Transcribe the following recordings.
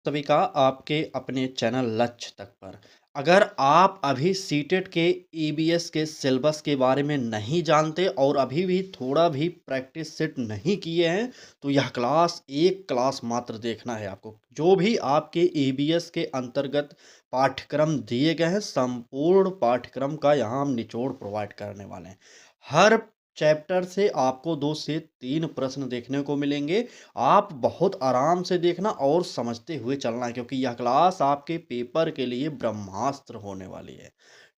सभी का आपके अपने चैनल लक्ष्य तक पर। अगर आप अभी सीटेट के ईबीएस के सिलेबस के बारे में नहीं जानते और अभी भी थोड़ा भी प्रैक्टिस सेट नहीं किए हैं, तो यह क्लास एक क्लास मात्र देखना है आपको। जो भी आपके ईबीएस के अंतर्गत पाठ्यक्रम दिए गए हैं, संपूर्ण पाठ्यक्रम का यहाँ हम निचोड़ प्रोवाइड करने वाले हैं। हर चैप्टर से आपको 2 से 3 प्रश्न देखने को मिलेंगे। आप बहुत आराम से देखना और समझते हुए चलना है, क्योंकि यह क्लास आपके पेपर के लिए ब्रह्मास्त्र होने वाली है।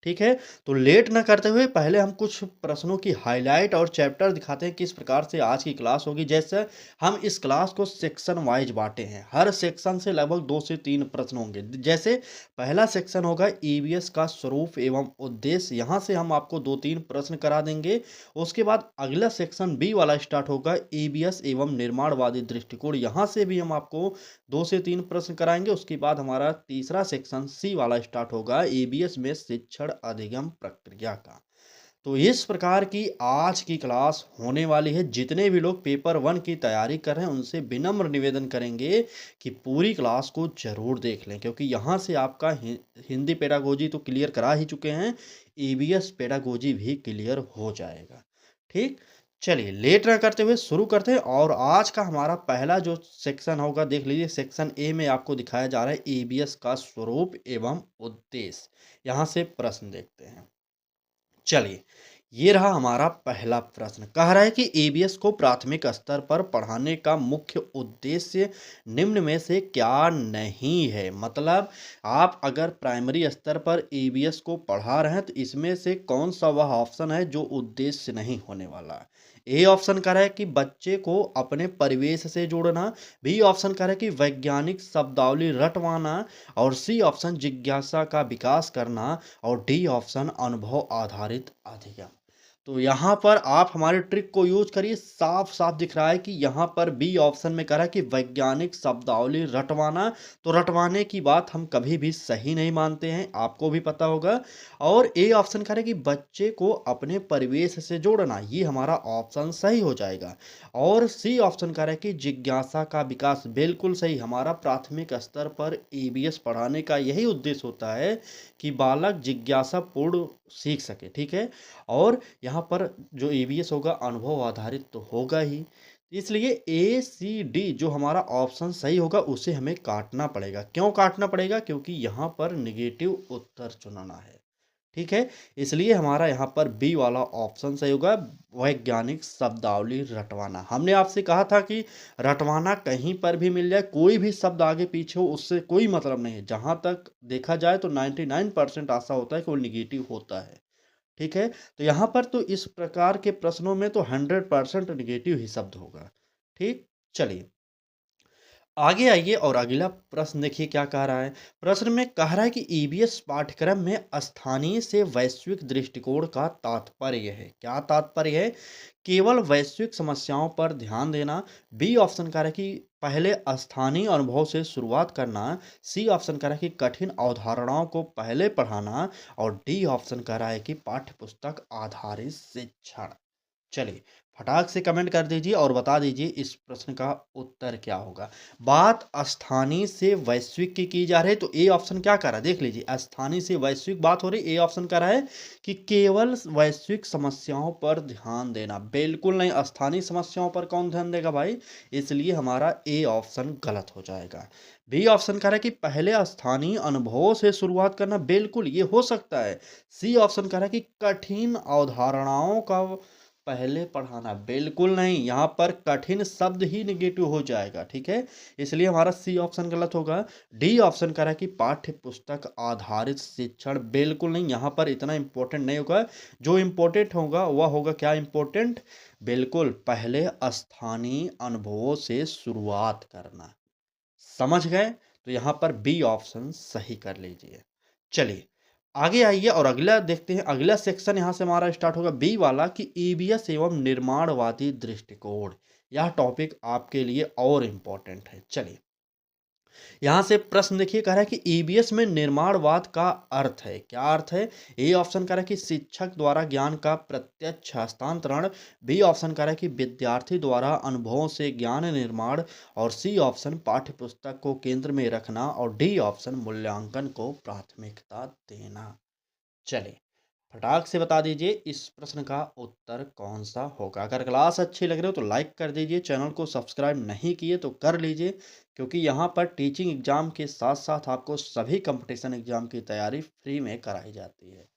ठीक है? तो लेट ना करते हुए पहले हम कुछ प्रश्नों की हाइलाइट और चैप्टर दिखाते हैं किस प्रकार से आज की क्लास होगी। जैसे हम इस क्लास को सेक्शन वाइज बांटे हैं, हर सेक्शन से लगभग 2 से 3 प्रश्न होंगे। जैसे पहला सेक्शन होगा ईवीएस का स्वरूप एवं उद्देश्य, यहाँ से हम आपको 2-3 प्रश्न करा देंगे। उसके बाद अगला सेक्शन बी वाला स्टार्ट होगा, ईबीएस एवं निर्माणवादी दृष्टिकोण, यहाँ से भी हम आपको 2 से 3 प्रश्न कराएंगे। उसके बाद हमारा तीसरा सेक्शन सी वाला स्टार्ट होगा, ईबीएस में शिक्षण अधिगम प्रक्रिया का। तो इस प्रकार की आज की क्लास होने वाली है। जितने भी लोग पेपर 1 की तैयारी कर रहे हैं, उनसे विनम्र निवेदन करेंगे कि पूरी क्लास को ज़रूर देख लें, क्योंकि यहाँ से आपका हिंदी पेडागोजी तो क्लियर करा ही चुके हैं, ईबीएस पेडागोजी भी क्लियर हो जाएगा। ठीक? चलिए लेट ना करते हुए शुरू करते हैं। और आज का हमारा पहला जो सेक्शन होगा, देख लीजिए, सेक्शन ए में आपको दिखाया जा रहा है ईबीएस का स्वरूप एवं उद्देश्य। यहाँ से प्रश्न देखते हैं। चलिए, ये रहा हमारा पहला प्रश्न। कह रहा है कि ईबीएस को प्राथमिक स्तर पर पढ़ाने का मुख्य उद्देश्य निम्न में से क्या नहीं है। मतलब आप अगर प्राइमरी स्तर पर ईबीएस को पढ़ा रहे हैं, तो इसमें से कौन सा वह ऑप्शन है जो उद्देश्य नहीं होने वाला। ए ऑप्शन कह रहा है कि बच्चे को अपने परिवेश से जोड़ना, बी ऑप्शन कह रहा है कि वैज्ञानिक शब्दावली रटवाना, और सी ऑप्शन जिज्ञासा का विकास करना, और डी ऑप्शन अनुभव आधारित अधिगम। तो यहाँ पर आप हमारे ट्रिक को यूज करिए। साफ साफ दिख रहा है कि यहाँ पर बी ऑप्शन में कह रहा है कि वैज्ञानिक शब्दावली रटवाना। तो रटवाने की बात हम कभी भी सही नहीं मानते हैं, आपको भी पता होगा। और ए ऑप्शन कह रहा है कि बच्चे को अपने परिवेश से जोड़ना, ये हमारा ऑप्शन सही हो जाएगा। और सी ऑप्शन कह रहा है कि जिज्ञासा का विकास, बिल्कुल सही। हमारा प्राथमिक स्तर पर ईबीएस पढ़ाने का यही उद्देश्य होता है कि बालक जिज्ञासा पूर्ण सीख सके। ठीक है? और यहाँ पर जो ईवीएस होगा अनुभव आधारित तो होगा ही, इसलिए ए सी डी जो हमारा ऑप्शन सही होगा उसे हमें काटना पड़ेगा। क्यों काटना पड़ेगा? क्योंकि यहाँ पर निगेटिव उत्तर चुनना है। ठीक है? इसलिए हमारा यहाँ पर बी वाला ऑप्शन सही होगा, वैज्ञानिक शब्दावली रटवाना। हमने आपसे कहा था कि रटवाना कहीं पर भी मिल जाए, कोई भी शब्द आगे पीछे हो, उससे कोई मतलब नहीं है। जहाँ तक देखा जाए तो 99% ऐसा होता है कि वो निगेटिव होता है। ठीक है? तो यहाँ पर तो इस प्रकार के प्रश्नों में तो 100% नेगेटिव ही शब्द होगा। ठीक? चलिए आगे आइए और अगला प्रश्न देखिए क्या कह रहा है। प्रश्न में कह रहा है कि ईबीएस पाठ्यक्रम में स्थानीय से वैश्विक दृष्टिकोण का तात्पर्य है। क्या तात्पर्य है? केवल वैश्विक समस्याओं पर ध्यान देना। बी ऑप्शन कह रहा है कि पहले स्थानीय अनुभव से शुरुआत करना। सी ऑप्शन कह रहा है कि कठिन अवधारणाओं को पहले पढ़ाना। और डी ऑप्शन कह रहा है कि पाठ्य पुस्तक आधारित शिक्षण। चलिए फटाक से कमेंट कर दीजिए और बता दीजिए इस प्रश्न का उत्तर क्या होगा। बात स्थानीय से वैश्विक की जा रही है, तो ए ऑप्शन क्या कर रहा है, देख लीजिए। स्थानीय से वैश्विक बात हो रही, ए ऑप्शन कर रहा है कि केवल वैश्विक समस्याओं पर ध्यान देना। बिल्कुल नहीं, स्थानीय समस्याओं पर कौन ध्यान देगा भाई, इसलिए हमारा ए ऑप्शन गलत हो जाएगा। बी ऑप्शन कह रहा है कि पहले स्थानीय अनुभवों से शुरुआत करना, बिल्कुल ये हो सकता है। सी ऑप्शन कह रहा है कि कठिन अवधारणाओं का पहले पढ़ाना, बिल्कुल नहीं, यहाँ पर कठिन शब्द ही निगेटिव हो जाएगा। ठीक है? इसलिए हमारा सी ऑप्शन गलत होगा। डी ऑप्शन कह रहा है कि पाठ्य पुस्तक आधारित शिक्षण, बिल्कुल नहीं, यहाँ पर इतना इंपॉर्टेंट नहीं होगा। जो इंपॉर्टेंट होगा वह होगा क्या इंपॉर्टेंट, बिल्कुल पहले स्थानीय अनुभवों से शुरुआत करना। समझ गए? तो यहाँ पर बी ऑप्शन सही कर लीजिए। चलिए आगे आइए और अगला देखते हैं। अगला सेक्शन यहाँ से हमारा स्टार्ट होगा बी वाला कि ईबीएस एवं निर्माणवादी दृष्टिकोण। यह टॉपिक आपके लिए और इम्पोर्टेंट है। चलिए यहाँ से प्रश्न देखिए, कह रहा है कि ईबीएस में निर्माणवाद का अर्थ है, क्या अर्थ है? ए ऑप्शन कह रहा है कि शिक्षक द्वारा ज्ञान का प्रत्यक्ष हस्तांतरण, बी ऑप्शन कह रहा है कि विद्यार्थी द्वारा अनुभवों से ज्ञान निर्माण, और सी ऑप्शन पाठ्य पुस्तक को केंद्र में रखना, और डी ऑप्शन मूल्यांकन को प्राथमिकता देना। चलिए, फटाक से बता दीजिए इस प्रश्न का उत्तर कौन सा होगा। अगर क्लास अच्छी लग रही हो तो लाइक कर दीजिए, चैनल को सब्सक्राइब नहीं किए तो कर लीजिए, क्योंकि यहाँ पर टीचिंग एग्जाम के साथ साथ आपको सभी कंपटीशन एग्जाम की तैयारी फ्री में कराई जाती है।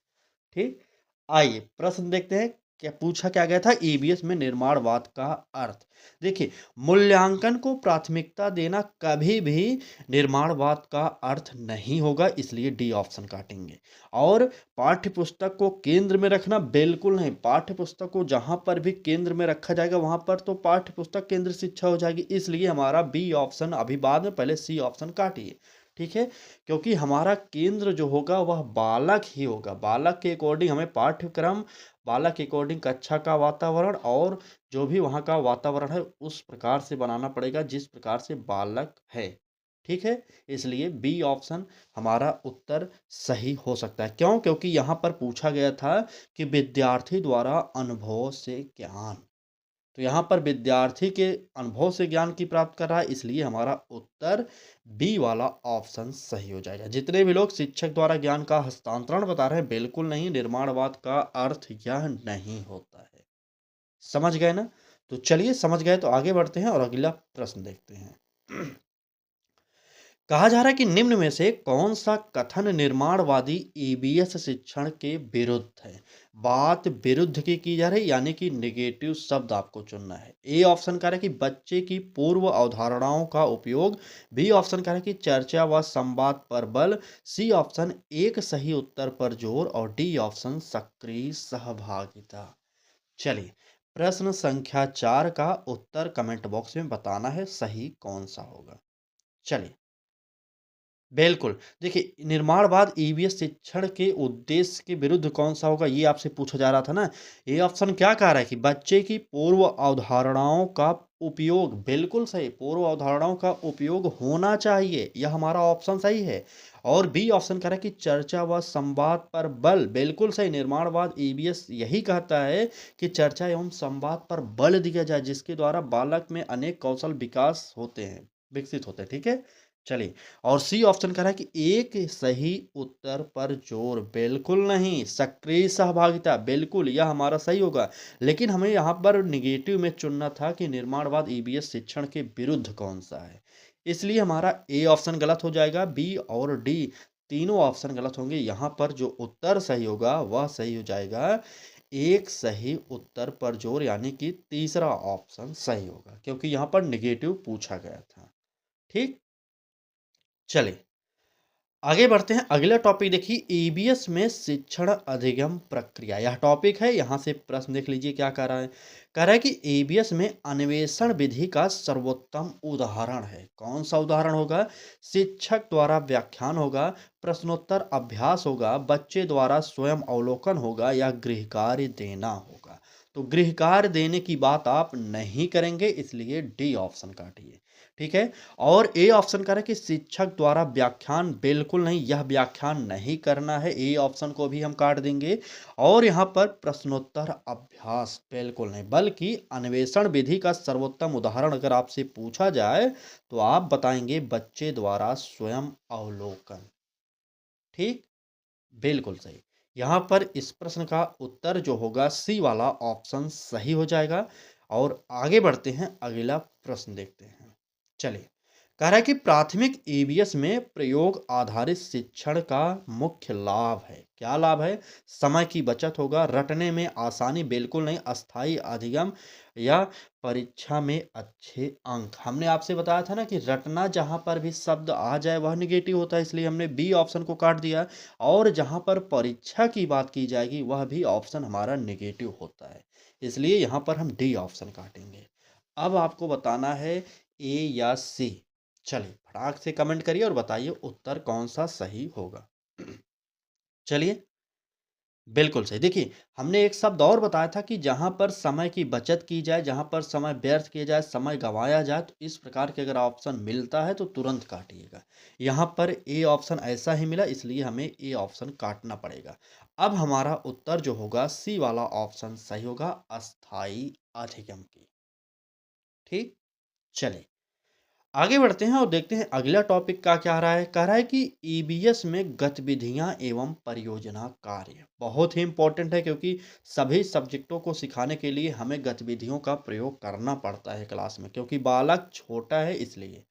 ठीक, आइए प्रश्न देखते हैं। क्या पूछा, क्या गया था? ईबीएस में निर्माणवाद का अर्थ। देखिए, मूल्यांकन को प्राथमिकता देना कभी भी निर्माणवाद का अर्थ नहीं होगा, इसलिए डी ऑप्शन काटेंगे। और पाठ्य पुस्तक को केंद्र में रखना, बिल्कुल नहीं। पाठ्य पुस्तक को जहां पर भी केंद्र में रखा जाएगा वहां पर तो पाठ्य पुस्तक केंद्र शिक्षा हो जाएगी, इसलिए हमारा बी ऑप्शन अभी बाद में, पहले सी ऑप्शन काटिए। ठीक है, क्योंकि हमारा केंद्र जो होगा वह बालक ही होगा। बालक के अकॉर्डिंग हमें पाठ्यक्रम, बालक के अकॉर्डिंग कक्षा का वातावरण और जो भी वहाँ का वातावरण है उस प्रकार से बनाना पड़ेगा जिस प्रकार से बालक है। ठीक है, इसलिए बी ऑप्शन हमारा उत्तर सही हो सकता है। क्यों? क्योंकि यहाँ पर पूछा गया था कि विद्यार्थी द्वारा अनुभव से ज्ञान, तो यहाँ पर विद्यार्थी के अनुभव से ज्ञान की प्राप्त कर रहा है, इसलिए हमारा उत्तर बी वाला ऑप्शन सही हो जाएगा। जितने भी लोग शिक्षक द्वारा ज्ञान का हस्तांतरण बता रहे हैं, बिल्कुल नहीं, निर्माणवाद का अर्थ यह नहीं होता है। समझ गए ना? तो चलिए, समझ गए तो आगे बढ़ते हैं और अगला प्रश्न देखते हैं। कहा जा रहा है कि निम्न में से कौन सा कथन निर्माणवादी ईबीएस शिक्षण के विरुद्ध है? बात विरुद्ध की जा रही है, यानी कि नेगेटिव शब्द आपको चुनना है। ए ऑप्शन कह रहा है कि बच्चे की पूर्व अवधारणाओं का उपयोग, बी ऑप्शन कह रहा है कि चर्चा व संवाद पर बल, सी ऑप्शन एक सही उत्तर पर जोर, और डी ऑप्शन सक्रिय सहभागिता। चलिए, प्रश्न संख्या 4 का उत्तर कमेंट बॉक्स में बताना है, सही कौन सा होगा। चलिए, बिल्कुल। देखिए, निर्माणवाद ईवीएस शिक्षण के उद्देश्य के विरुद्ध कौन-सा होगा, ये आपसे पूछा जा रहा था ना। ये ऑप्शन क्या कह रहा है कि बच्चे की पूर्व अवधारणाओं का उपयोग, बिल्कुल सही, पूर्व अवधारणाओं का उपयोग होना चाहिए, यह हमारा ऑप्शन सही है। और बी ऑप्शन कह रहा है कि चर्चा व संवाद पर बल, बिल्कुल सही। निर्माणवाद ईवीएस यही कहता है कि चर्चा एवं संवाद पर बल दिया जाए, जिसके द्वारा बालक में अनेक कौशल विकास होते हैं, विकसित होते हैं। ठीक है? चलिए, और सी ऑप्शन कह रहा है कि एक सही उत्तर पर जोर, बिल्कुल नहीं। सक्रिय सहभागिता, बिल्कुल, यह हमारा सही होगा। लेकिन हमें यहाँ पर निगेटिव में चुनना था कि निर्माणवाद ईबीएस शिक्षण के विरुद्ध कौन सा है, इसलिए हमारा ए ऑप्शन गलत हो जाएगा। बी और डी तीनों ऑप्शन गलत होंगे। यहाँ पर जो उत्तर सही होगा वह सही हो जाएगा, एक सही उत्तर पर जोर, यानी कि तीसरा ऑप्शन सही होगा, क्योंकि यहाँ पर निगेटिव पूछा गया था। ठीक, चलिए आगे बढ़ते हैं। अगला टॉपिक देखिए, ईबीएस में शिक्षण अधिगम प्रक्रिया, यह टॉपिक है। यहाँ से प्रश्न देख लीजिए क्या कह रहा है। कह रहा है कि ईबीएस में अन्वेषण विधि का सर्वोत्तम उदाहरण है। कौन सा उदाहरण होगा? शिक्षक द्वारा व्याख्यान होगा, प्रश्नोत्तर अभ्यास होगा, बच्चे द्वारा स्वयं अवलोकन होगा, या गृह कार्य देना होगा। तो गृह कार्य देने की बात आप नहीं करेंगे, इसलिए डी ऑप्शन काटिए। ठीक है, और ए ऑप्शन कह रहा है कि शिक्षक द्वारा व्याख्यान, बिल्कुल नहीं, यह व्याख्यान नहीं करना है, ए ऑप्शन को भी हम काट देंगे। और यहाँ पर प्रश्नोत्तर अभ्यास, बिल्कुल नहीं, बल्कि अन्वेषण विधि का सर्वोत्तम उदाहरण अगर आपसे पूछा जाए तो आप बताएंगे बच्चे द्वारा स्वयं अवलोकन। ठीक, बिल्कुल सही। यहाँ पर इस प्रश्न का उत्तर जो होगा सी वाला ऑप्शन सही हो जाएगा। और आगे बढ़ते हैं, अगला प्रश्न देखते हैं। चलिए, कह रहा है कि प्राथमिक ईवीएस में प्रयोग आधारित शिक्षण का मुख्य लाभ है। क्या लाभ है? समय की बचत होगा, रटने में आसानी, बिल्कुल नहीं, अस्थाई अधिगम, या परीक्षा में अच्छे अंक। हमने आपसे बताया था ना कि रटना, जहां पर भी शब्द आ जाए वह निगेटिव होता है, इसलिए हमने बी ऑप्शन को काट दिया। और जहां पर परीक्षा की बात की जाएगी वह भी ऑप्शन हमारा नेगेटिव होता है, इसलिए यहां पर हम डी ऑप्शन काटेंगे। अब आपको बताना है ए या सी। चलिए, फटाक से कमेंट करिए और बताइए उत्तर कौन सा सही होगा। चलिए, बिल्कुल सही। देखिए, हमने एक शब्द और बताया था कि जहाँ पर समय की बचत की जाए, जहाँ पर समय व्यर्थ किया जाए, समय गँवाया जाए, तो इस प्रकार के अगर ऑप्शन मिलता है तो तुरंत काटिएगा। यहाँ पर ए ऑप्शन ऐसा ही मिला, इसलिए हमें ए ऑप्शन काटना पड़ेगा। अब हमारा उत्तर जो होगा सी वाला ऑप्शन सही होगा, अस्थायी अधिगम की। ठीक? चलिए। आगे बढ़ते हैं और देखते हैं अगला टॉपिक का क्या रहा है। कह रहा है कि ईबीएस में गतिविधियां एवं परियोजना कार्य बहुत ही इंपॉर्टेंट है, क्योंकि सभी सब्जेक्टों को सिखाने के लिए हमें गतिविधियों का प्रयोग करना पड़ता है क्लास में, क्योंकि बालक छोटा है इसलिए।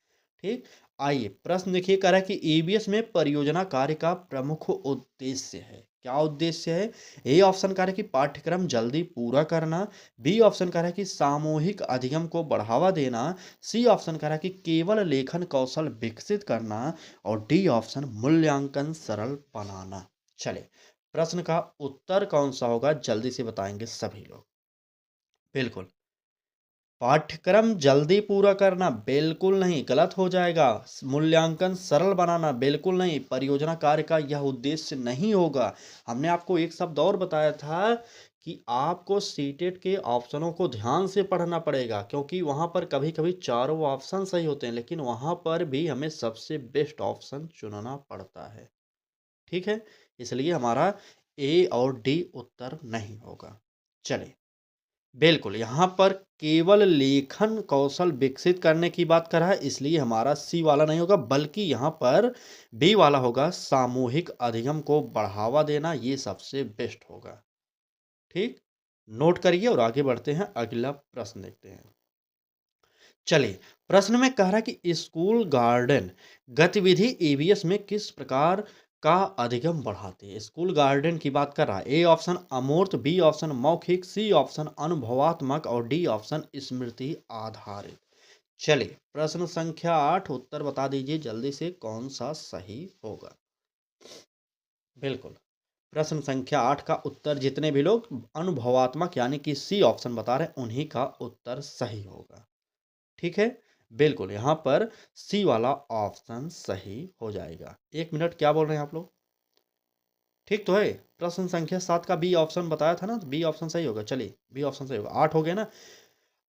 ठीक। आइए प्रश्न देखिए, कह रहा है कि ईबीएस में परियोजना कार्य का प्रमुख उद्देश्य है। क्या उद्देश्य है? ए ऑप्शन कह रहा है कि पाठ्यक्रम जल्दी पूरा करना। बी ऑप्शन कह रहा है कि सामूहिक अधिगम को बढ़ावा देना। सी ऑप्शन कह रहा है कि केवल लेखन कौशल विकसित करना। और डी ऑप्शन मूल्यांकन सरल बनाना। चले, प्रश्न का उत्तर कौन सा होगा जल्दी से बताएंगे सभी लोग। बिल्कुल, पाठ्यक्रम जल्दी पूरा करना बिल्कुल नहीं, गलत हो जाएगा। मूल्यांकन सरल बनाना बिल्कुल नहीं, परियोजना कार्य का यह उद्देश्य नहीं होगा। हमने आपको एक शब्द और बताया था कि आपको सीटेट के ऑप्शनों को ध्यान से पढ़ना पड़ेगा, क्योंकि वहां पर कभी कभी चारों ऑप्शन सही होते हैं, लेकिन वहां पर भी हमें सबसे बेस्ट ऑप्शन चुनना पड़ता है। ठीक है, इसलिए हमारा ए और डी उत्तर नहीं होगा। चलिए, बिल्कुल, यहाँ पर केवल लेखन कौशल विकसित करने की बात कर रहा है, इसलिए हमारा सी वाला नहीं होगा, बल्कि यहाँ पर बी वाला होगा, सामूहिक अधिगम को बढ़ावा देना, ये सबसे बेस्ट होगा। ठीक? नोट करिए और आगे बढ़ते हैं, अगला प्रश्न देखते हैं। चलिए, प्रश्न में कह रहा है कि स्कूल गार्डन गतिविधि ईवीएस में किस प्रकार का अधिगम बढ़ाती है। स्कूल गार्डन की बात कर रहा है। ए ऑप्शन अमूर्त, बी ऑप्शन मौखिक, सी ऑप्शन अनुभवात्मक और डी ऑप्शन स्मृति आधारित। चलिए, प्रश्न संख्या 8 उत्तर बता दीजिए जल्दी से, कौन सा सही होगा। बिल्कुल, प्रश्न संख्या 8 का उत्तर जितने भी लोग अनुभवात्मक यानी कि सी ऑप्शन बता रहे हैं, उन्हीं का उत्तर सही होगा। ठीक है? बिल्कुल, यहाँ पर सी वाला ऑप्शन सही हो जाएगा। 1 मिनट, क्या बोल रहे हैं आप लोग? ठीक तो है? प्रश्न संख्या 7 का बी ऑप्शन बताया था ना, तो बी ऑप्शन सही होगा। चलिए, बी ऑप्शन सही होगा। 8 हो गया ना?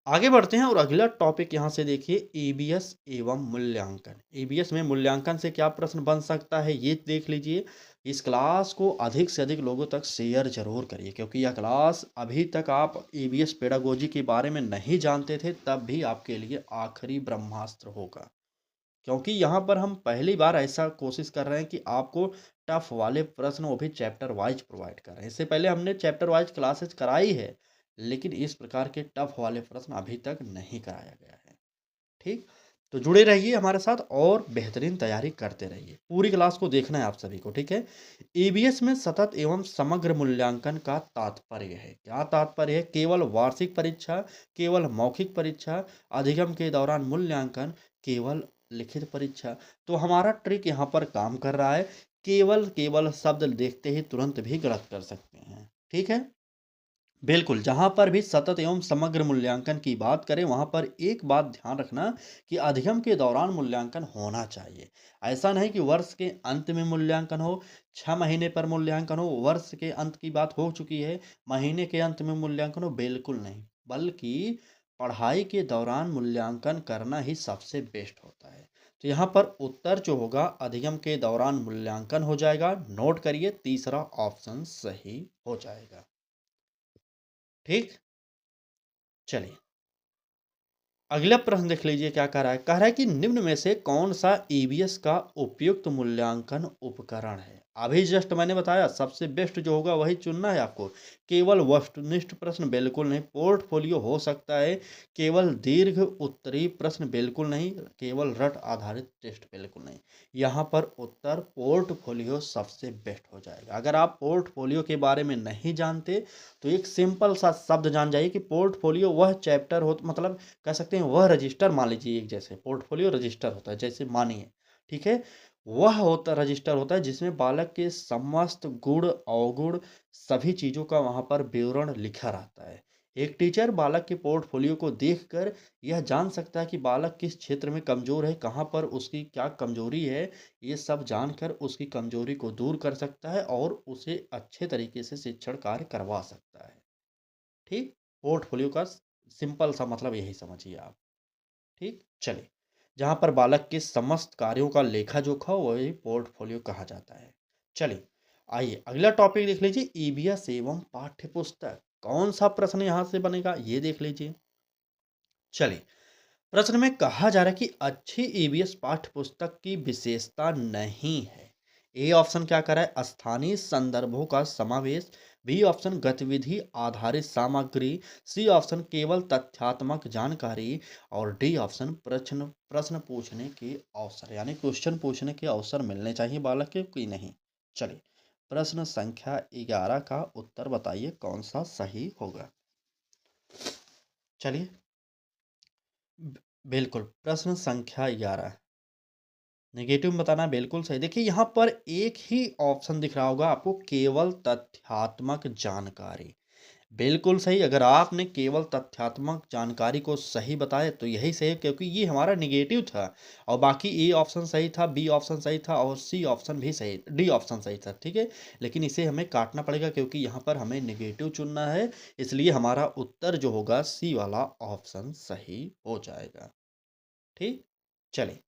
आगे बढ़ते हैं और अगला टॉपिक यहाँ से देखिए, ईबीएस एवं मूल्यांकन। ईबीएस में मूल्यांकन से क्या प्रश्न बन सकता है, ये देख लीजिए। इस क्लास को अधिक से अधिक लोगों तक शेयर जरूर करिए, क्योंकि यह क्लास अभी तक आप ईबीएस पेडागोजी के बारे में नहीं जानते थे, तब भी आपके लिए आखिरी ब्रह्मास्त्र होगा। क्योंकि यहाँ पर हम पहली बार ऐसा कोशिश कर रहे हैं कि आपको टफ वाले प्रश्न, वो भी चैप्टर वाइज प्रोवाइड कर रहे हैं। इससे पहले हमने चैप्टर वाइज क्लासेस कराई है, लेकिन इस प्रकार के टफ वाले प्रश्न अभी तक नहीं कराया गया है। ठीक, तो जुड़े रहिए हमारे साथ और बेहतरीन तैयारी करते रहिए। पूरी क्लास को देखना है आप सभी को। ठीक है, ईबीएस में सतत एवं समग्र मूल्यांकन का तात्पर्य है। क्या तात्पर्य है? केवल वार्षिक परीक्षा, केवल मौखिक परीक्षा, अधिगम के दौरान मूल्यांकन, केवल लिखित परीक्षा। तो हमारा ट्रिक यहाँ पर काम कर रहा है। केवल केवल शब्द देखते ही तुरंत भी गलत कर सकते हैं। ठीक है, बिल्कुल, जहाँ पर भी सतत एवं समग्र मूल्यांकन की बात करें, वहाँ पर एक बात ध्यान रखना कि अधिगम के दौरान मूल्यांकन होना चाहिए। ऐसा नहीं कि वर्ष के अंत में मूल्यांकन हो, 6 महीने पर मूल्यांकन हो, वर्ष के अंत की बात हो चुकी है, महीने के अंत में मूल्यांकन हो, बिल्कुल नहीं। बल्कि पढ़ाई के दौरान मूल्यांकन करना ही सबसे बेस्ट होता है। तो यहाँ पर उत्तर जो होगा अधिगम के दौरान मूल्यांकन हो जाएगा। नोट करिए, तीसरा ऑप्शन सही हो जाएगा। ठीक, चलिए, अगला प्रश्न देख लीजिए क्या कह रहा है। कह रहा है कि निम्न में से कौन सा ईबीएस का उपयुक्त मूल्यांकन उपकरण है। अभी जस्ट मैंने बताया, सबसे बेस्ट जो होगा वही चुनना है आपको। केवल वस्तुनिष्ठ प्रश्न बिल्कुल नहीं, पोर्टफोलियो हो सकता है। केवल दीर्घ उत्तरीय प्रश्न बिल्कुल नहीं, केवल रट आधारित टेस्ट बिल्कुल नहीं। यहाँ पर उत्तर पोर्टफोलियो सबसे बेस्ट हो जाएगा। अगर आप पोर्टफोलियो के बारे में नहीं जानते, तो एक सिंपल सा शब्द जान जाइए कि पोर्टफोलियो वह चैप्टर हो, मतलब कह सकते हैं वह रजिस्टर, मान लीजिए एक जैसे पोर्टफोलियो रजिस्टर होता है, जैसे मानिए। ठीक है, वह होता रजिस्टर होता है जिसमें बालक के समस्त गुण अवगुण सभी चीज़ों का वहाँ पर विवरण लिखा रहता है। एक टीचर बालक के पोर्टफोलियो को देखकर यह जान सकता है कि बालक किस क्षेत्र में कमजोर है, कहाँ पर उसकी क्या कमजोरी है। ये सब जानकर उसकी कमजोरी को दूर कर सकता है और उसे अच्छे तरीके से शिक्षण कार्य करवा सकता है। ठीक, पोर्टफोलियो का सिंपल सा मतलब यही समझिए आप। ठीक, चलिए, जहाँ पर बालक के समस्त कार्यों का लेखा जोखा वही पोर्टफोलियो कहा जाता है। चलिए, आइए अगला टॉपिक देख लीजिए, ईबीएस एवं पाठ्य पुस्तक। कौन सा प्रश्न यहाँ से बनेगा ये देख लीजिए। चलिए, प्रश्न में कहा जा रहा है कि अच्छी ईबीएस पाठ्य पुस्तक की विशेषता नहीं है। ए ऑप्शन क्या कर रहा है, स्थानीय संदर्भों का समावेश। बी ऑप्शन गतिविधि आधारित सामग्री। सी ऑप्शन केवल तथ्यात्मक जानकारी। और डी ऑप्शन प्रश्न प्रश्न पूछने के अवसर, यानी क्वेश्चन पूछने के अवसर मिलने चाहिए बालक के कि नहीं। चलिए, प्रश्न संख्या 11 का उत्तर बताइए कौन सा सही होगा। चलिए, बिल्कुल, प्रश्न संख्या 11 नेगेटिव में बताना है, बिल्कुल सही। देखिए यहाँ पर एक ही ऑप्शन दिख रहा होगा आपको, केवल तथ्यात्मक जानकारी। बिल्कुल सही, अगर आपने केवल तथ्यात्मक जानकारी को सही बताया तो यही सही है, क्योंकि ये हमारा नेगेटिव था। और बाकी ए ऑप्शन सही था, बी ऑप्शन सही था और सी ऑप्शन भी सही, डी ऑप्शन सही था। ठीक है, लेकिन इसे हमें काटना पड़ेगा क्योंकि यहाँ पर हमें नेगेटिव चुनना है। इसलिए हमारा उत्तर जो होगा सी वाला ऑप्शन सही हो जाएगा। ठीक, चलिए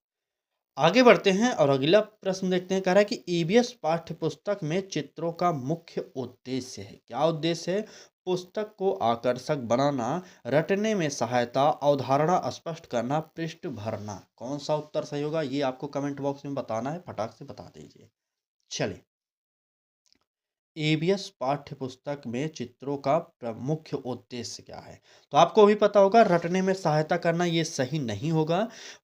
आगे बढ़ते हैं और अगला प्रश्न देखते हैं। कह रहा है कि ईबीएस पाठ्य पुस्तक में चित्रों का मुख्य उद्देश्य है। क्या उद्देश्य है, पुस्तक को आकर्षक बनाना, रटने में सहायता, अवधारणा स्पष्ट करना, पृष्ठ भरना। कौन सा उत्तर सही होगा ये आपको कमेंट बॉक्स में बताना है, फटाक से बता दीजिए। चलिए, ईबीएस पाठ्य पुस्तक में चित्रों का मुख्य उद्देश्य क्या है, तो आपको भी पता होगा, रटने में सहायता करना ये सही नहीं होगा।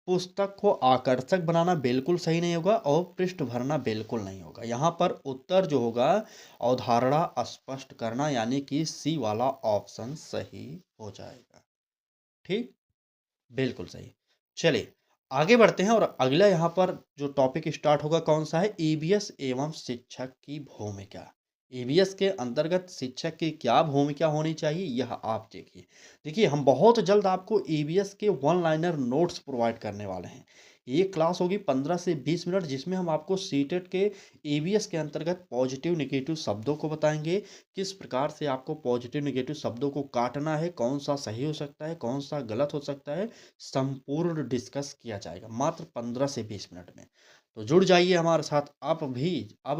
पुस्तक को आकर्षक बनाना बिल्कुल सही नहीं होगा और पृष्ठ भरना बिल्कुल नहीं होगा। यहाँ पर उत्तर जो होगा अवधारणा स्पष्ट करना, यानी कि सी वाला ऑप्शन सही हो जाएगा। ठीक, बिल्कुल सही। चलिए आगे बढ़ते हैं और अगला यहाँ पर जो टॉपिक स्टार्ट होगा कौन सा है, ईबीएस एवं शिक्षक की भूमिका। ईबीएस के अंतर्गत शिक्षक की क्या भूमिका होनी चाहिए यह आप देखिए। देखिए, हम बहुत जल्द आपको ईबीएस के वन लाइनर नोट्स प्रोवाइड करने वाले हैं। ये क्लास होगी 15 से 20 मिनट, जिसमें हम आपको सीटेट के ईबीएस के अंतर्गत पॉजिटिव नेगेटिव शब्दों को बताएंगे, किस प्रकार से आपको पॉजिटिव नेगेटिव शब्दों को काटना है, कौन सा सही हो सकता है, कौन सा गलत हो सकता है, संपूर्ण डिस्कस किया जाएगा मात्र 15 से 20 मिनट में। तो जुड़ जाइए हमारे साथ। अब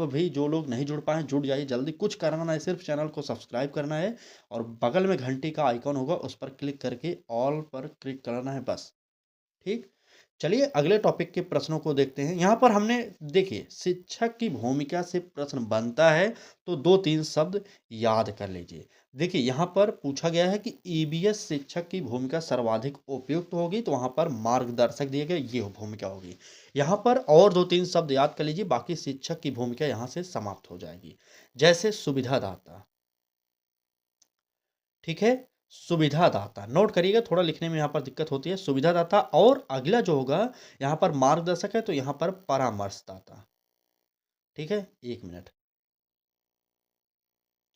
भी जो लोग नहीं जुड़ पाए जुड़ जाइए जल्दी। कुछ करना है, सिर्फ चैनल को सब्सक्राइब करना है और बगल में घंटी का आइकॉन होगा उस पर क्लिक करके ऑल पर क्लिक करना है बस। ठीक, चलिए अगले टॉपिक के प्रश्नों को देखते हैं। यहाँ पर हमने देखिए, शिक्षक की भूमिका से प्रश्न बनता है तो दो तीन शब्द याद कर लीजिए। देखिए, यहाँ पर पूछा गया है कि ईबीएस शिक्षक की भूमिका सर्वाधिक उपयुक्त होगी, तो वहाँ पर मार्गदर्शक दिए गए, ये भूमिका होगी। यहाँ पर और दो तीन शब्द याद कर लीजिए, बाकी शिक्षक की भूमिका यहाँ से समाप्त हो जाएगी। जैसे सुविधादाता, ठीक है, सुविधादाता नोट करिएगा, थोड़ा लिखने में यहाँ पर दिक्कत होती है। सुविधादाता, और अगला जो होगा यहाँ पर मार्गदर्शक है तो यहाँ पर परामर्शदाता। ठीक है, एक मिनट,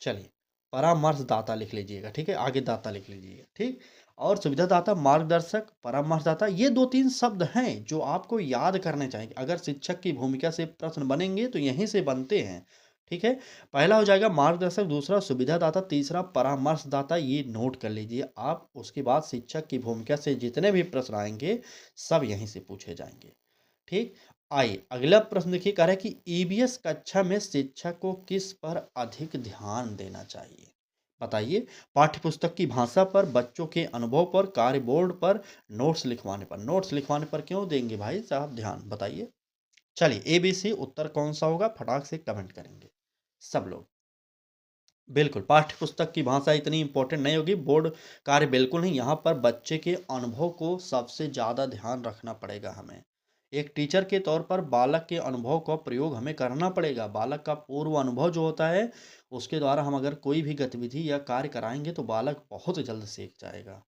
चलिए, परामर्शदाता लिख लीजिएगा। ठीक है, आगे दाता लिख लीजिएगा। ठीक, और सुविधादाता, मार्गदर्शक, परामर्शदाता, ये दो तीन शब्द हैं जो आपको याद करने चाहिए। अगर शिक्षक की भूमिका से प्रश्न बनेंगे तो यहीं से बनते हैं। ठीक है, पहला हो जाएगा मार्गदर्शक, दूसरा सुविधादाता, तीसरा परामर्शदाता, ये नोट कर लीजिए आप। उसके बाद शिक्षक की भूमिका से जितने भी प्रश्न आएंगे सब यहीं से पूछे जाएंगे। ठीक, आइए अगला प्रश्न देखिए। कह रहा है कि ईबीएस कक्षा में शिक्षक को किस पर अधिक ध्यान देना चाहिए, बताइए। पाठ्यपुस्तक की भाषा पर, बच्चों के अनुभव पर, कार्यबोर्ड पर, नोट्स लिखवाने पर। नोट्स लिखवाने पर क्यों देंगे भाई साहब ध्यान, बताइए। चलिए, एबीसी उत्तर कौन सा होगा, फटाक से कमेंट करेंगे सब लोग। बिल्कुल, पाठ्य पुस्तक की भाषा इतनी इंपॉर्टेंट नहीं होगी, बोर्ड कार्य बिल्कुल नहीं। यहाँ पर बच्चे के अनुभव को सबसे ज़्यादा ध्यान रखना पड़ेगा हमें। एक टीचर के तौर पर बालक के अनुभव का प्रयोग हमें करना पड़ेगा। बालक का पूर्व अनुभव जो होता है उसके द्वारा हम अगर कोई भी गतिविधि या कार्य कराएंगे तो बालक बहुत जल्द सीख जाएगा।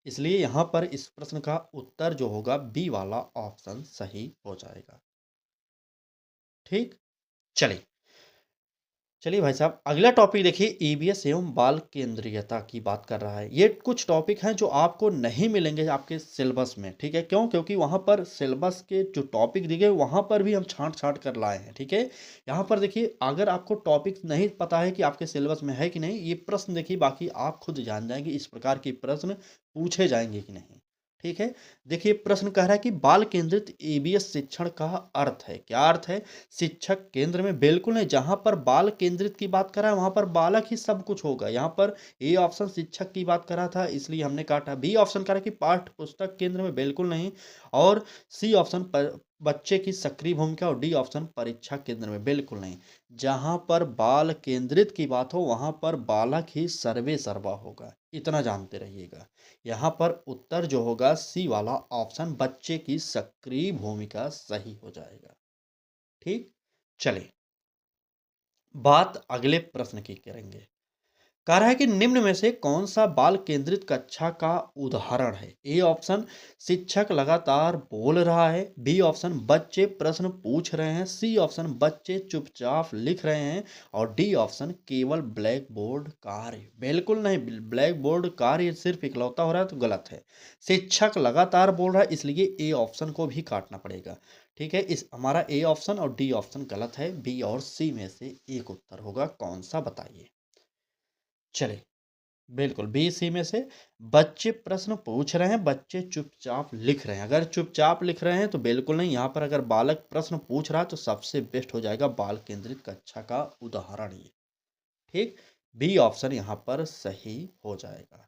इसलिए यहाँ पर इस प्रश्न का उत्तर जो होगा बी वाला ऑप्शन सही हो जाएगा। ठीक, चलिए चलिए भाई साहब, अगला टॉपिक देखिए, ईवीएस एवं बाल केंद्रीयता की बात कर रहा है। ये कुछ टॉपिक हैं जो आपको नहीं मिलेंगे आपके सिलेबस में, ठीक है? क्यों? क्योंकि वहाँ पर सिलेबस के जो टॉपिक दिए गए वहाँ पर भी हम छाँट-छाँट कर लाए हैं, ठीक है? यहाँ पर देखिए, अगर आपको टॉपिक नहीं पता है कि आपके सिलेबस में है कि नहीं, ये प्रश्न देखिए, बाकी आप खुद जान जाएँगे इस प्रकार के प्रश्न पूछे जाएँगे कि नहीं, ठीक है? देखिए, प्रश्न कह रहा है कि बाल केंद्रित ईवीएस शिक्षण का अर्थ है। क्या अर्थ है? शिक्षक केंद्र में, बिल्कुल नहीं। जहाँ पर बाल केंद्रित की बात कर रहा है वहाँ पर बालक ही सब कुछ होगा। यहाँ पर ए ऑप्शन शिक्षक की बात कर रहा था इसलिए हमने काटा। बी ऑप्शन कह रहा है कि पाठ्य पुस्तक केंद्र में, बिल्कुल नहीं। और सी ऑप्शन पर बच्चे की सक्रिय भूमिका, और डी ऑप्शन परीक्षा केंद्र में, बिल्कुल नहीं। जहाँ पर बाल केंद्रित की बात हो वहाँ पर बालक ही सर्वे सर्वा होगा, इतना जानते रहिएगा। यहाँ पर उत्तर जो होगा सी वाला ऑप्शन, बच्चे की सक्रिय भूमिका, सही हो जाएगा। ठीक, चलिए बात अगले प्रश्न की करेंगे। कह रहा है कि निम्न में से कौन सा बाल केंद्रित कक्षा का उदाहरण है? ए ऑप्शन, शिक्षक लगातार बोल रहा है। बी ऑप्शन, बच्चे प्रश्न पूछ रहे हैं। सी ऑप्शन, बच्चे चुपचाप लिख रहे हैं। और डी ऑप्शन, केवल ब्लैक बोर्ड कार्य। बिल्कुल नहीं, ब्लैक बोर्ड कार्य सिर्फ इकलौता हो रहा है तो गलत है। शिक्षक लगातार बोल रहा है इसलिए ए ऑप्शन को भी काटना पड़ेगा, ठीक है? इस हमारा ए ऑप्शन और डी ऑप्शन गलत है। बी और सी में से एक उत्तर होगा, कौन सा बताइए? चलिए, बिल्कुल बी सी में से बच्चे प्रश्न पूछ रहे हैं, बच्चे चुपचाप लिख रहे हैं। अगर चुपचाप लिख रहे हैं तो बिल्कुल नहीं। यहाँ पर अगर बालक प्रश्न पूछ रहा है तो सबसे बेस्ट हो जाएगा बाल केंद्रित कक्षा का उदाहरण ये, ठीक? बी ऑप्शन यहाँ पर सही हो जाएगा।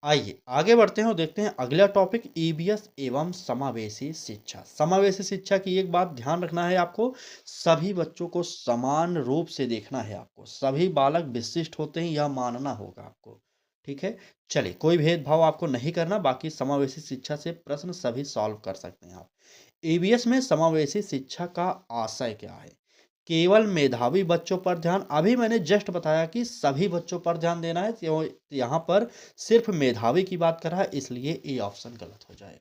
आइए आगे बढ़ते हैं और देखते हैं अगला टॉपिक, ईवीएस एवं समावेशी शिक्षा। समावेशी शिक्षा की एक बात ध्यान रखना है आपको, सभी बच्चों को समान रूप से देखना है आपको। सभी बालक विशिष्ट होते हैं, यह मानना होगा आपको, ठीक है? चलिए, कोई भेदभाव आपको नहीं करना। बाकी समावेशी शिक्षा से प्रश्न सभी सॉल्व कर सकते हैं आप। ईवीएस में समावेशी शिक्षा का आशय क्या है? केवल मेधावी बच्चों पर ध्यान। अभी मैंने जस्ट बताया कि सभी बच्चों पर ध्यान देना है, तो यहाँ पर सिर्फ मेधावी की बात कर रहा है इसलिए ए ऑप्शन गलत हो जाएगा।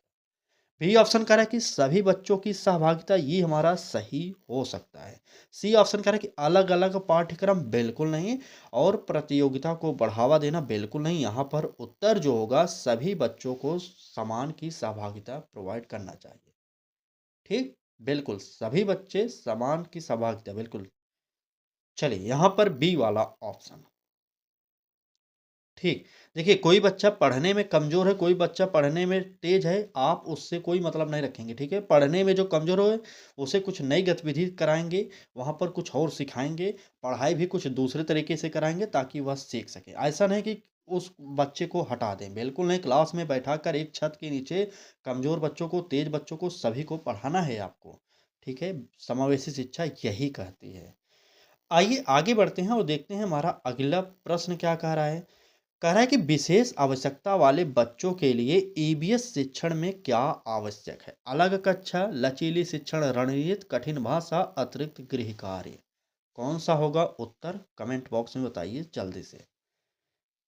बी ऑप्शन कह रहा है कि सभी बच्चों की सहभागिता, ये हमारा सही हो सकता है। सी ऑप्शन कह रहा है कि अलग अलग पाठ्यक्रम, बिल्कुल नहीं। और प्रतियोगिता को बढ़ावा देना, बिल्कुल नहीं। यहाँ पर उत्तर जो होगा, सभी बच्चों को समान की सहभागिता प्रोवाइड करना चाहिए, ठीक? बिल्कुल, सभी बच्चे समान की सहभागिता, बिल्कुल। चलिए यहाँ पर बी वाला ऑप्शन, ठीक। देखिए, कोई बच्चा पढ़ने में कमज़ोर है, कोई बच्चा पढ़ने में तेज़ है, आप उससे कोई मतलब नहीं रखेंगे, ठीक है? पढ़ने में जो कमज़ोर हो उसे कुछ नई गतिविधि कराएँगे, वहाँ पर कुछ और सिखाएँगे, पढ़ाई भी कुछ दूसरे तरीके से कराएँगे ताकि वह सीख सके। ऐसा नहीं कि उस बच्चे को हटा दें, बिल्कुल नहीं। क्लास में बैठाकर एक छत के नीचे कमज़ोर बच्चों को, तेज़ बच्चों को, सभी को पढ़ाना है आपको, ठीक है? समावेशी शिक्षा यही कहती है। आइए आगे बढ़ते हैं और देखते हैं हमारा अगला प्रश्न क्या कह रहा है। कह रहा है कि विशेष आवश्यकता वाले बच्चों के लिए ईवीएस शिक्षण में क्या आवश्यक है? अलग कक्षा, लचीली शिक्षण रणनीति, कठिन भाषा, अतिरिक्त गृह कार्य। कौन सा होगा उत्तर? कमेंट बॉक्स में बताइए जल्दी से।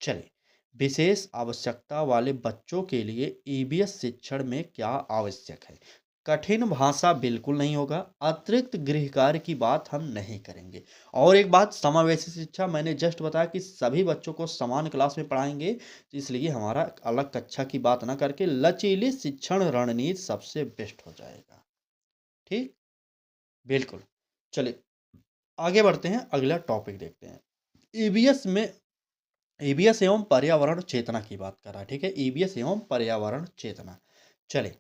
चलिए, विशेष आवश्यकता वाले बच्चों के लिए ईवीएस शिक्षण में क्या आवश्यक है? कठिन भाषा बिल्कुल नहीं होगा। अतिरिक्त गृह कार्य की बात हम नहीं करेंगे। और एक बात, समावेशी शिक्षा मैंने जस्ट बताया कि सभी बच्चों को समान क्लास में पढ़ाएंगे, तो इसलिए हमारा अलग कक्षा की बात ना करके लचीली शिक्षण रणनीति सबसे बेस्ट हो जाएगा, ठीक? बिल्कुल। चलिए आगे बढ़ते हैं, अगला टॉपिक देखते हैं। ईवीएस में, ईवीएस एवं पर्यावरण चेतना की बात कर रहा है, ठीक है? ईवीएस एवं पर्यावरण चेतना। चलिए,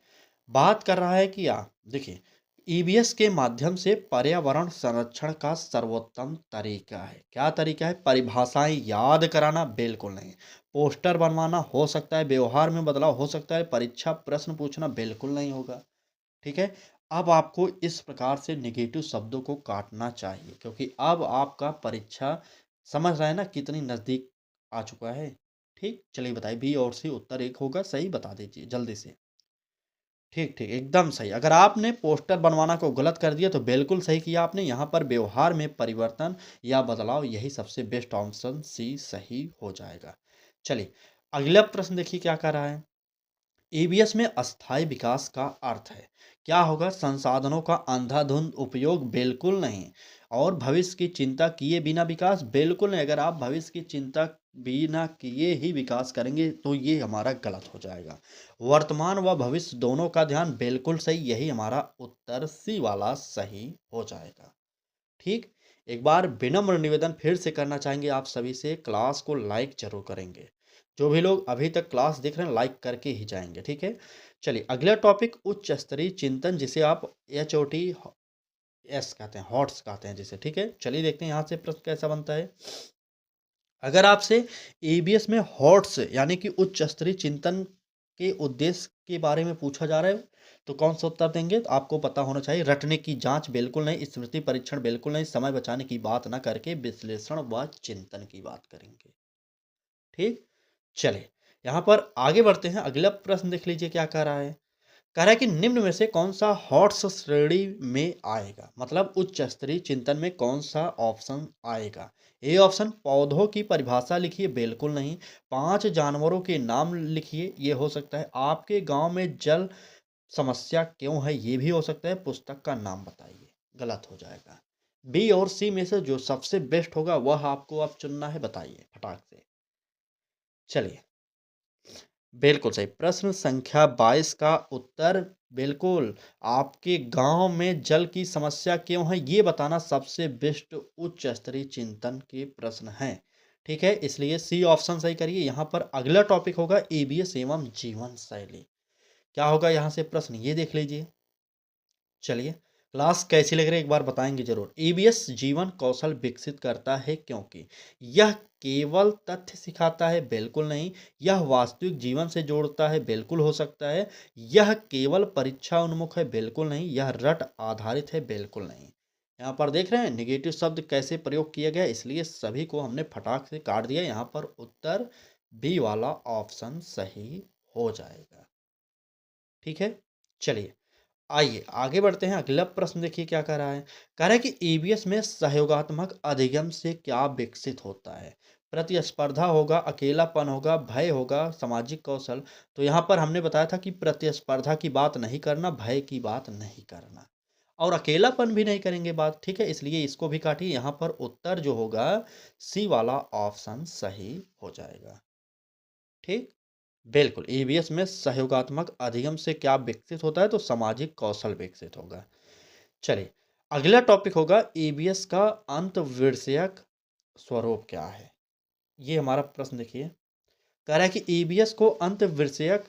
बात कर रहा है कि देखिए, ईवीएस के माध्यम से पर्यावरण संरक्षण का सर्वोत्तम तरीका है। क्या तरीका है? परिभाषाएं याद कराना, बिल्कुल नहीं। पोस्टर बनवाना हो सकता है, व्यवहार में बदलाव हो सकता है, परीक्षा प्रश्न पूछना बिल्कुल नहीं होगा, ठीक है? अब आपको इस प्रकार से नेगेटिव शब्दों को काटना चाहिए, क्योंकि अब आपका परीक्षा, समझ रहे हैं ना कितनी नज़दीक आ चुका है, ठीक? चलिए बताइए, बी और सी उत्तर एक होगा, सही बता दीजिए जल्दी से। ठीक, ठीक, एकदम सही। अगर आपने पोस्टर बनवाना को गलत कर दिया तो बिल्कुल सही किया आपने। यहाँ पर व्यवहार में परिवर्तन या बदलाव, यही सबसे बेस्ट ऑप्शन सी सही हो जाएगा। चलिए, अगला प्रश्न देखिए क्या कह रहा है। ईवीएस में अस्थायी विकास का अर्थ है। क्या होगा? संसाधनों का अंधाधुंध उपयोग बिल्कुल नहीं। और भविष्य की चिंता किए बिना विकास बिल्कुल नहीं। अगर आप भविष्य की चिंता बिना किए ही विकास करेंगे तो ये हमारा गलत हो जाएगा। वर्तमान व भविष्य दोनों का ध्यान बिल्कुल सही, यही हमारा उत्तर सी वाला सही हो जाएगा। ठीक। एक बार विनम्र निवेदन फिर से करना चाहेंगे आप सभी से, क्लास को लाइक जरूर करेंगे। जो भी लोग अभी तक क्लास देख रहे हैं लाइक करके ही जाएंगे, ठीक है। चलिए अगला टॉपिक उच्च स्तरीय चिंतन, जिसे आप HOT एस कहते हैं, हॉट्स कहते हैं जिसे, ठीक है। चलिए देखते हैं यहाँ से प्रश्न कैसा बनता है। अगर आपसे EBS में हॉट्स यानी कि उच्च स्तरीय चिंतन के उद्देश्य के बारे में पूछा जा रहा है तो कौन सा उत्तर देंगे? तो आपको पता होना चाहिए, रटने की जांच बिल्कुल नहीं, स्मृति परीक्षण बिल्कुल नहीं, समय बचाने की बात ना करके विश्लेषण व चिंतन की बात करेंगे। ठीक। चलिए यहाँ पर आगे बढ़ते हैं, अगला प्रश्न देख लीजिए क्या कह रहा है। कह रहा है कि निम्न में से कौन सा हॉट्स श्रेणी में आएगा, मतलब उच्च स्तरीय चिंतन में कौन सा ऑप्शन आएगा। ए ऑप्शन, पौधों की परिभाषा लिखिए, बिल्कुल नहीं। 5 जानवरों के नाम लिखिए, ये हो सकता है। आपके गांव में जल समस्या क्यों है, ये भी हो सकता है। पुस्तक का नाम बताइए, गलत हो जाएगा। बी और सी में से जो सबसे बेस्ट होगा वह आपको अब चुनना है, बताइए फटाक से। चलिए बिल्कुल सही। प्रश्न संख्या 22 का उत्तर बिल्कुल, आपके गांव में जल की समस्या क्यों है ये बताना सबसे बेस्ट उच्च स्तरीय चिंतन के प्रश्न हैं। ठीक है, इसलिए सी ऑप्शन सही करिए। यहाँ पर अगला टॉपिक होगा EBS एवं जीवन शैली। क्या होगा यहाँ से प्रश्न, ये देख लीजिए। चलिए क्लास कैसी लग रही है एक बार बताएंगे जरूर। EBS जीवन कौशल विकसित करता है क्योंकि यह केवल तथ्य सिखाता है, बिल्कुल नहीं। यह वास्तविक जीवन से जोड़ता है, बिल्कुल हो सकता है। यह केवल परीक्षा उन्मुख है, बिल्कुल नहीं। यह रट आधारित है, बिल्कुल नहीं। यहाँ पर देख रहे हैं निगेटिव शब्द कैसे प्रयोग किया गया, इसलिए सभी को हमने फटाक से काट दिया। यहाँ पर उत्तर बी वाला ऑप्शन सही हो जाएगा। ठीक है। चलिए आइए आगे बढ़ते हैं, अगला प्रश्न देखिए क्या कह रहा है। कह रहा है कि EBS में सहयोगात्मक अधिगम से क्या विकसित होता है। प्रतिस्पर्धा होगा, अकेलापन होगा, भय होगा, सामाजिक कौशल। तो यहाँ पर हमने बताया था कि प्रतिस्पर्धा की बात नहीं करना, भय की बात नहीं करना, और अकेलापन भी नहीं करेंगे बात, ठीक है। इसलिए इसको भी काटिए। यहाँ पर उत्तर जो होगा सी वाला ऑप्शन सही हो जाएगा। ठीक। बिल्कुल, EBS में सहयोगात्मक अधिगम से क्या विकसित होता है, तो सामाजिक कौशल विकसित होगा। चलिए अगला टॉपिक होगा EBS का अंतःविषयक स्वरूप क्या है। ये हमारा प्रश्न देखिए। कह रहा है कि EBS को अंतःविषयक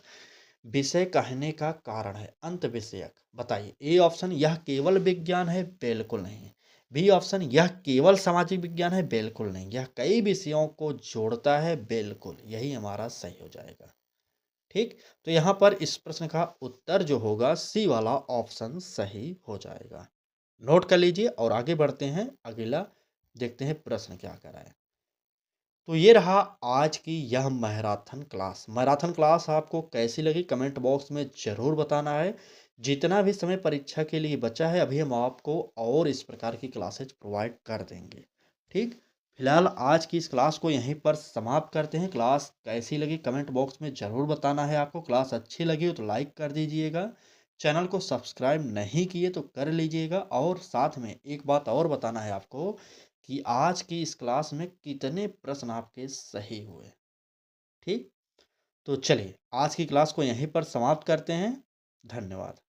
विषय कहने का कारण है। अंत विषयक बताइए। ए ऑप्शन, यह केवल विज्ञान है, बिल्कुल नहीं। बी ऑप्शन, यह केवल सामाजिक विज्ञान है, बिल्कुल नहीं। यह कई विषयों को जोड़ता है, बिल्कुल, यही हमारा सही हो जाएगा। ठीक। तो यहाँ पर इस प्रश्न का उत्तर जो होगा सी वाला ऑप्शन सही हो जाएगा। नोट कर लीजिए और आगे बढ़ते हैं, अगला देखते हैं प्रश्न क्या कर रहा है। तो ये रहा आज की यह मैराथन क्लास। मैराथन क्लास आपको कैसी लगी कमेंट बॉक्स में ज़रूर बताना है। जितना भी समय परीक्षा के लिए बचा है अभी हम आपको और इस प्रकार की क्लासेज प्रोवाइड कर देंगे। ठीक। फिलहाल आज की इस क्लास को यहीं पर समाप्त करते हैं। क्लास कैसी लगी कमेंट बॉक्स में ज़रूर बताना है आपको। क्लास अच्छी लगी हो तो लाइक कर दीजिएगा। चैनल को सब्सक्राइब नहीं किए तो कर लीजिएगा, और साथ में एक बात और बताना है आपको कि आज की इस क्लास में कितने प्रश्न आपके सही हुए। ठीक। तो चलिए आज की क्लास को यहीं पर समाप्त करते हैं। धन्यवाद।